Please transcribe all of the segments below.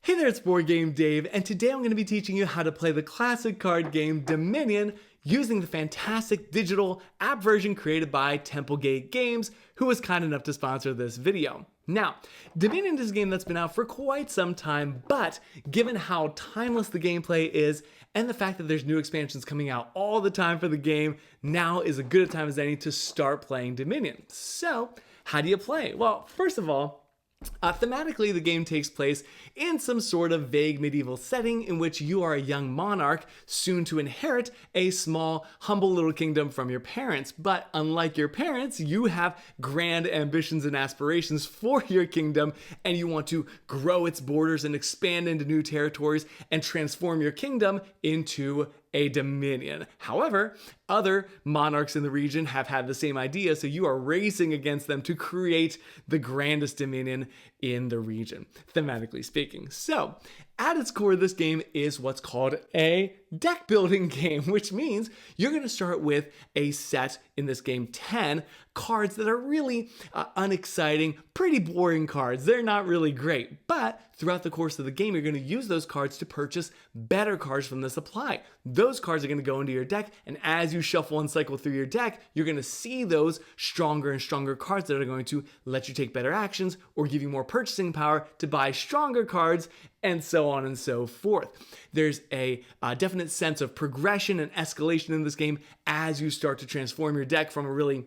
Hey there, it's Board Game Dave, and today I'm going to be teaching you how to play the classic card game Dominion using the fantastic digital app version created by Templegate Games, who was kind enough to sponsor this video. Now, Dominion is a game that's been out for quite some time, but given how timeless the gameplay is and the fact that there's new expansions coming out all the time for the game, now is as good a time as any to start playing Dominion. So, how do you play? Well, first of all, thematically, the game takes place in some sort of vague medieval setting in which you are a young monarch soon to inherit a small, humble little kingdom from your parents. But unlike your parents, you have grand ambitions and aspirations for your kingdom, and you want to grow its borders and expand into new territories and transform your kingdom into a dominion. However, other monarchs in the region have had the same idea, so you are racing against them to create the grandest dominion in the region, thematically speaking. So, at its core, this game is what's called a deck building game, which means you're going to start with a set, in this game 10 cards that are really unexciting, pretty boring cards. They're not really great, but throughout the course of the game, you're going to use those cards to purchase better cards from the supply. Those cards are going to go into your deck, and as you shuffle and cycle through your deck, you're going to see those stronger and stronger cards that are going to let you take better actions or give you more purchasing power to buy stronger cards, and so on and so forth. There's a definite sense of progression and escalation in this game as you start to transform your deck from a really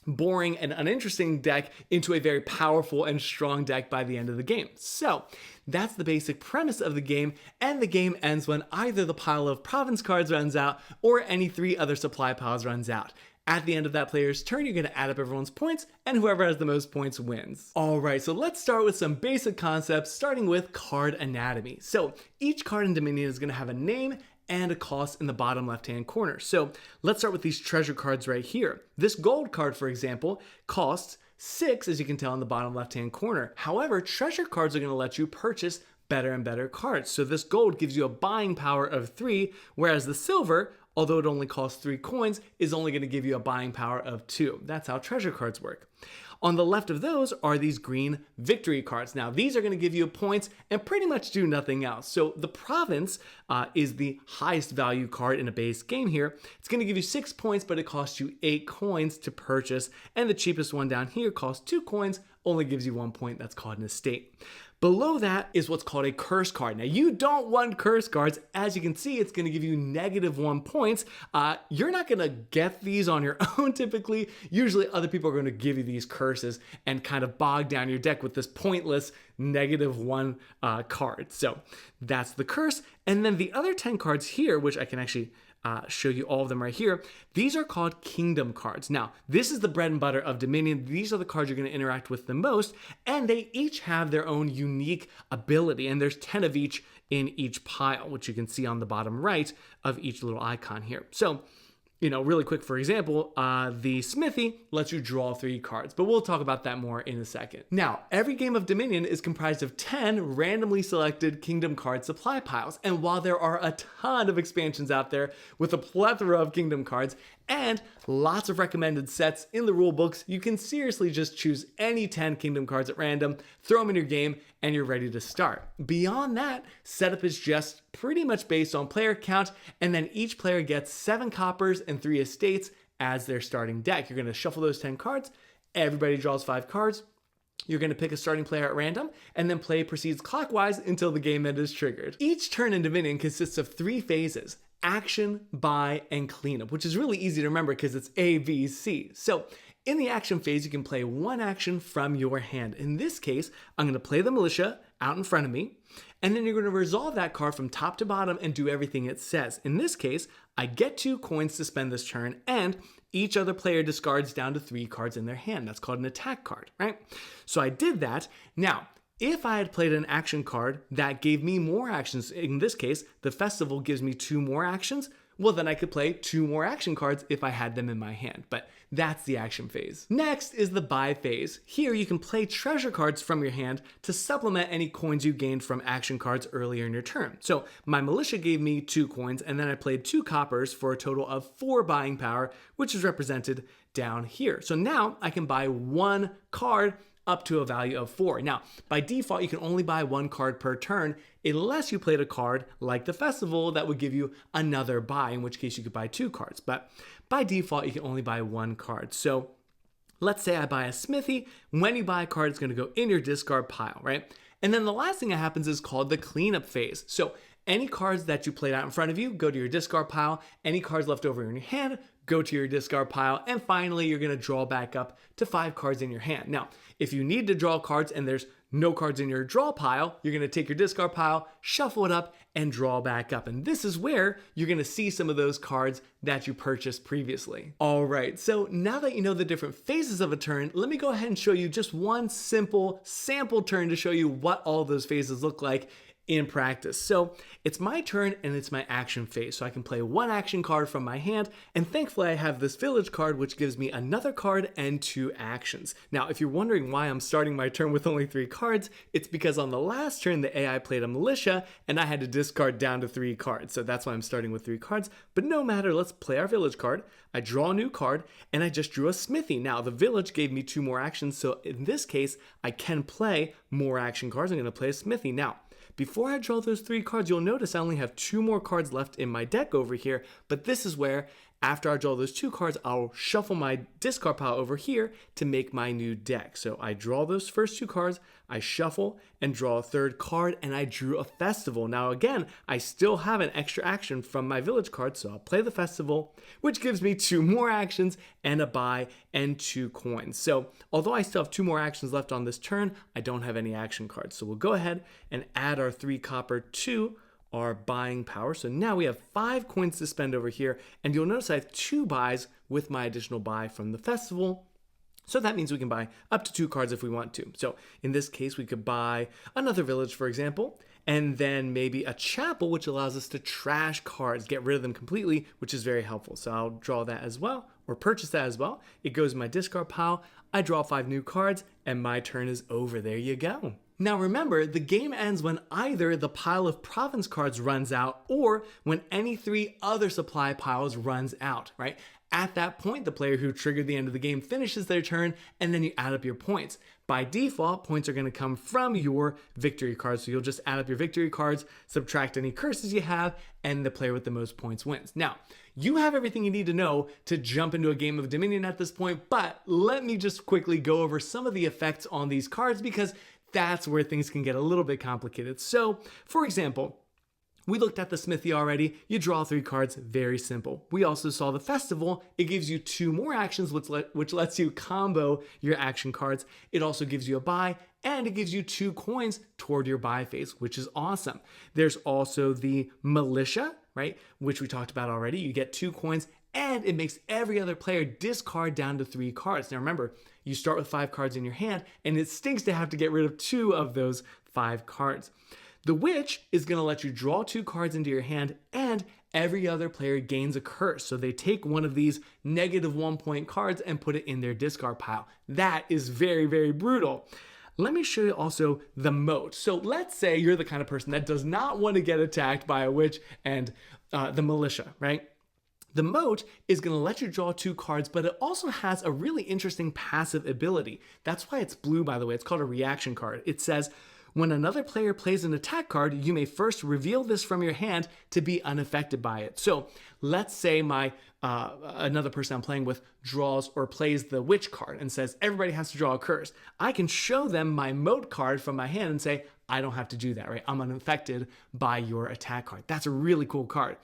boring and uninteresting deck into a very powerful and strong deck by the end of the game. So that's the basic premise of the game, and the game ends when either the pile of province cards runs out or any 3 other supply piles runs out. At the end of that player's turn, you're going to add up everyone's points, and whoever has the most points wins. Alright, so let's start with some basic concepts, starting with card anatomy. So each card in Dominion is going to have a name and a cost in the bottom left-hand corner. So let's start with these treasure cards right here. This gold card, for example, costs 6, as you can tell in the bottom left-hand corner. However, treasure cards are going to let you purchase better and better cards. So this gold gives you a buying power of 3, whereas the silver, although it only costs 3 coins, is only going to give you a buying power of 2. That's how treasure cards work. On the left of those are these green victory cards. Now, these are going to give you points and pretty much do nothing else. So the province is the highest value card in a base game here. It's going to give you 6 points, but it costs you 8 coins to purchase. And the cheapest one down here costs 2 coins, only gives you 1 point. That's called an estate. Below that is what's called a curse card. Now, you don't want curse cards. As you can see, it's going to give you -1 points. You're not going to get these on your own typically. Usually other people are going to give you these curses and kind of bog down your deck with this pointless -1 card. So that's the curse. And then the other 10 cards here, which I can actually show you all of them right here. These are called kingdom cards. Now, this is the bread and butter of Dominion. These are the cards you're going to interact with the most, and they each have their own unique ability, and there's 10 of each in each pile, which you can see on the bottom right of each little icon here. So, really quick, for example, the Smithy lets you draw 3 cards, but we'll talk about that more in a second. Now, every game of Dominion is comprised of 10 randomly selected kingdom card supply piles, and while there are a ton of expansions out there with a plethora of kingdom cards and lots of recommended sets in the rule books, you can seriously just choose any 10 kingdom cards at random, throw them in your game, and you're ready to start. Beyond that, setup is just pretty much based on player count, and then each player gets 7 coppers and 3 estates as their starting deck. You're going to shuffle those 10 cards, everybody draws 5 cards, you're going to pick a starting player at random, and then play proceeds clockwise until the game end is triggered. Each turn in Dominion consists of 3 phases: action, buy, and cleanup, which is really easy to remember because it's A, B, C. So in the action phase, you can play 1 action from your hand. In this case, I'm going to play the militia out in front of me, and then you're going to resolve that card from top to bottom and do everything it says. In this case, I get 2 coins to spend this turn, and each other player discards down to 3 cards in their hand. That's called an attack card, right? So I did that. Now, if I had played an action card that gave me more actions, in this case, the festival gives me 2 more actions, well, then I could play 2 more action cards if I had them in my hand. But that's the action phase. Next is the buy phase. Here you can play treasure cards from your hand to supplement any coins you gained from action cards earlier in your turn. So my militia gave me 2 coins, and then I played 2 coppers for a total of 4 buying power, which is represented down here. So now I can buy 1 card up to a value of 4. Now, by default, you can only buy 1 card per turn unless you played a card like the Festival that would give you another buy, in which case you could buy 2 cards. But by default, you can only buy 1 card. So let's say I buy a Smithy. When you buy a card, it's going to go in your discard pile, right? And then the last thing that happens is called the cleanup phase. So any cards that you played out in front of you go to your discard pile. Any cards left over in your hand go to your discard pile. And finally, you're going to draw back up to 5 cards in your hand. Now, if you need to draw cards and there's no cards in your draw pile, you're going to take your discard pile, shuffle it up, and draw back up. And this is where you're going to see some of those cards that you purchased previously. All right, so now that you know the different phases of a turn, let me go ahead and show you just one simple sample turn to show you what all those phases look like in practice. So it's my turn and it's my action phase. So I can play 1 action card from my hand, and thankfully I have this village card which gives me another card and 2 actions. Now if you're wondering why I'm starting my turn with only 3 cards, it's because on the last turn the AI played a militia and I had to discard down to 3 cards. So that's why I'm starting with 3 cards. But no matter, let's play our village card. I draw a new card and I just drew a Smithy. Now the village gave me 2 more actions, so in this case I can play more action cards. I'm going to play a Smithy. Now before I draw those 3 cards, you'll notice I only have 2 more cards left in my deck over here, but this is where, after I draw those 2 cards, I'll shuffle my discard pile over here to make my new deck. So I draw those first 2 cards, I shuffle and draw a 3rd card, and I drew a Festival. Now again, I still have an extra action from my village card, so I'll play the Festival, which gives me 2 more actions and a buy and 2 coins. So although I still have 2 more actions left on this turn, I don't have any action cards. So we'll go ahead and add our 3 copper to our buying power. So now we have 5 coins to spend over here, and you'll notice I have 2 buys with my additional buy from the Festival. So that means we can buy up to 2 cards if we want to. So in this case, we could buy another village, for example, and then maybe a chapel, which allows us to trash cards, get rid of them completely, which is very helpful. So I'll draw that as well, or purchase that as well. It goes in my discard pile. I draw 5 new cards, and my turn is over. There you go. Now remember, the game ends when either the pile of province cards runs out or when any 3 other supply piles runs out, right? At that point, the player who triggered the end of the game finishes their turn, and then you add up your points. By default, points are going to come from your victory cards, so you'll just add up your victory cards, subtract any curses you have, and the player with the most points wins. Now, you have everything you need to know to jump into a game of Dominion at this point, but let me just quickly go over some of the effects on these cards because that's where things can get a little bit complicated. So, for example, we looked at the Smithy already. You draw 3 cards, very simple. We also saw the Festival. It gives you 2 more actions, which lets you combo your action cards. It also gives you a buy, and it gives you 2 coins toward your buy phase, which is awesome. There's also the Militia, right, which we talked about already. You get 2 coins, and it makes every other player discard down to 3 cards. Now remember, you start with 5 cards in your hand, and it stinks to have to get rid of 2 of those 5 cards. The Witch is going to let you draw 2 cards into your hand, and every other player gains a curse. So they take one of these -1 point cards and put it in their discard pile. That is very, very brutal. Let me show you also the Moat. So let's say you're the kind of person that does not want to get attacked by a Witch and the Militia, right? The Moat is going to let you draw 2 cards, but it also has a really interesting passive ability. That's why it's blue, by the way. It's called a reaction card. It says, when another player plays an attack card, you may first reveal this from your hand to be unaffected by it. So let's say my another person I'm playing with draws or plays the Witch card and says, everybody has to draw a curse. I can show them my Moat card from my hand and say, I don't have to do that, right? I'm unaffected by your attack card. That's a really cool card.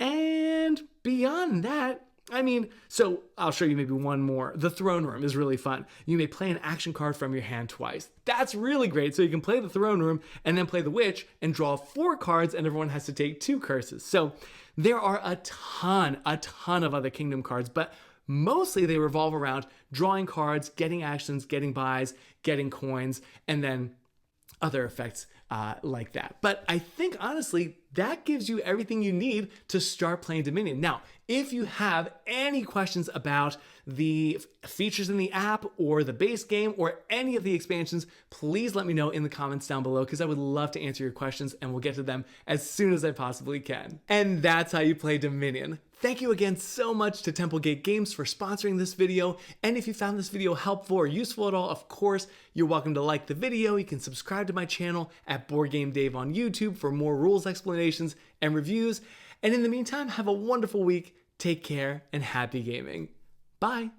And beyond that, I mean, so I'll show you maybe one more. The Throne Room is really fun. You may play an action card from your hand twice. That's really great. So you can play the Throne Room and then play the Witch and draw 4 cards, and everyone has to take 2 curses. So there are a ton of other Kingdom cards, but mostly they revolve around drawing cards, getting actions, getting buys, getting coins, and then other effects like that. But I think honestly, that gives you everything you need to start playing Dominion. Now, if you have any questions about the features in the app or the base game or any of the expansions, please let me know in the comments down below because I would love to answer your questions and we'll get to them as soon as I possibly can. And that's how you play Dominion. Thank you again so much to Templegate Games for sponsoring this video. And if you found this video helpful or useful at all, of course, you're welcome to like the video. You can subscribe to my channel at Board Game Dave on YouTube for more rules explanations and reviews. And in the meantime, have a wonderful week. Take care and happy gaming. Bye.